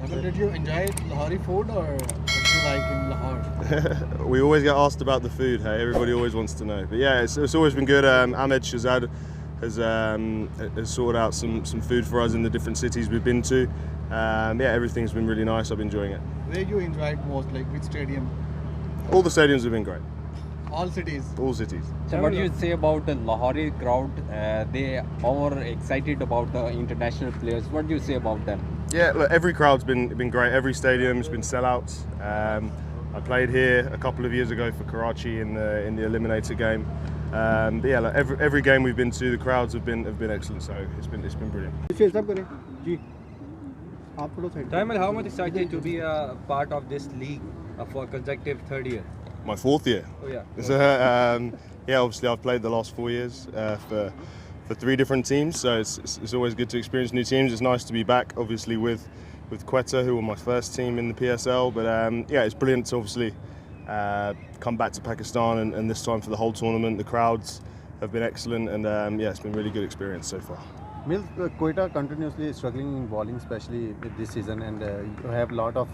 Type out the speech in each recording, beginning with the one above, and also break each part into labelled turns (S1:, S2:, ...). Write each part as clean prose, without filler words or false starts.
S1: Well, did you enjoy Lahori food or what do you like in Lahore?
S2: We always get asked about the food. Hey, everybody always wants to know. But yeah, it's always been good. Ahmed Shahzad has sorted out some food for us in the different cities we've been to. Yeah, everything's been really nice. I've been enjoying it.
S1: Where you enjoyed most, like which stadium?
S2: All the stadiums have been great.
S1: All cities.
S2: All cities.
S3: So what do you say about the Lahori crowd? They are excited about the international players. What do you say about them?
S2: Yeah, look, every crowd's been great. Every stadium's been sellouts. I played here a couple of years ago for Karachi in the eliminator game. But yeah, look, every game we've been to, the crowds have been excellent. So it's been brilliant.
S4: Tymal, how much excited to be a part of this league for consecutive third year?
S2: My fourth year.
S4: Oh yeah.
S2: So, yeah, obviously I've played the last 4 years for 3 different teams, so it's always good to experience new teams. It's nice to be back, obviously with Quetta, who were my first team in the PSL. But yeah, it's brilliant to obviously come back to Pakistan and this time for the whole tournament. The crowds have been excellent, and yeah, it's been a really good experience so far.
S5: Mills, Quetta continuously struggling in bowling, especially this season, and you have a lot of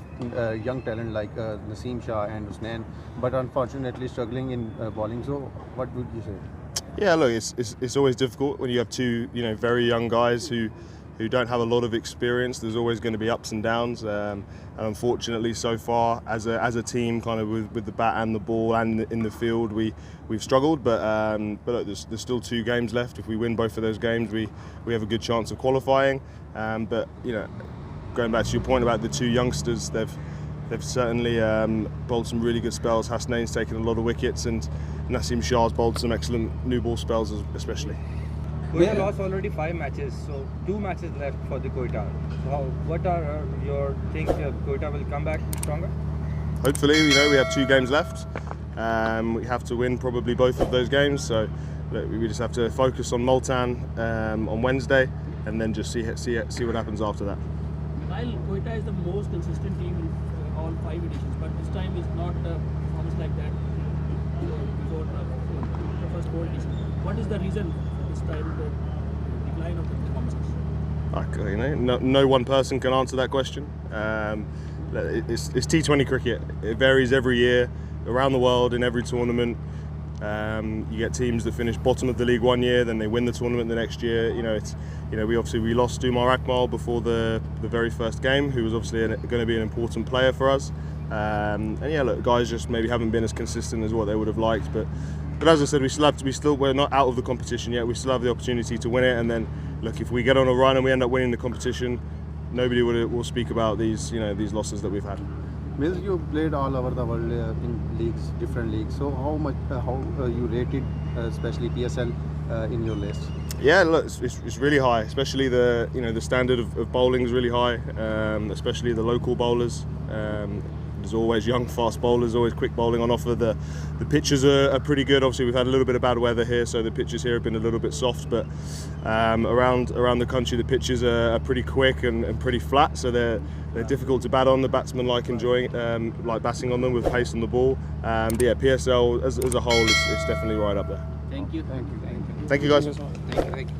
S5: young talent like Naseem Shah and Usman, but unfortunately struggling in bowling. So, what would you say?
S2: Yeah, look, it's always difficult when you have two very young guys who don't have a lot of experience. There's always going to be ups and downs, and unfortunately, so far as a team, kind of with the bat and the ball and in the field, we've struggled. But look, there's still 2 games left. If we win both of those games, we have a good chance of qualifying. But going back to your point about the 2 youngsters, they've certainly bowled some really good spells. Hasnain's taken a lot of wickets, and Naseem Shah's bowled some excellent new ball spells, especially.
S4: Quetta lost already 5 matches, so 2 matches left for the Quetta. So what are your think Quetta will come back stronger?
S2: Hopefully, we have 2 games left. We have to win probably both of those games. So look, we just have to focus on Multan on Wednesday, and then just see what happens after that.
S6: While Quetta is the most consistent team in all 5 editions, but this time is not a performance like that before the first 4 editions. What is the reason for this time the decline of the performances?
S2: No one person can answer that question. It's T20 cricket. It varies every year around the world in every tournament. You get teams that finish bottom of the league one year, then they win the tournament the next year. We lost Umar Akmal before the very first game, who was obviously going to be an important player for us. And yeah, look, guys just maybe haven't been as consistent as what they would have liked. But as I said, we're not out of the competition yet. We still have the opportunity to win it. And then look, if we get on a run and we end up winning the competition, nobody will speak about these losses that we've had.
S5: Mills, you played all over the world in leagues, different leagues. So how you rated, especially PSL, in your list?
S2: Yeah, look, it's really high. Especially the standard of bowling is really high. Especially the local bowlers. There's always young, fast bowlers, always quick bowling on offer. The pitches are pretty good. Obviously, we've had a little bit of bad weather here, so the pitches here have been a little bit soft. But around the country, the pitches are pretty quick and pretty flat, so they're difficult to bat on. The batsmen like batting on them with pace on the ball. But yeah, PSL as a whole is definitely right up there.
S6: Thank you.
S2: Thank you, guys.
S6: Thank you.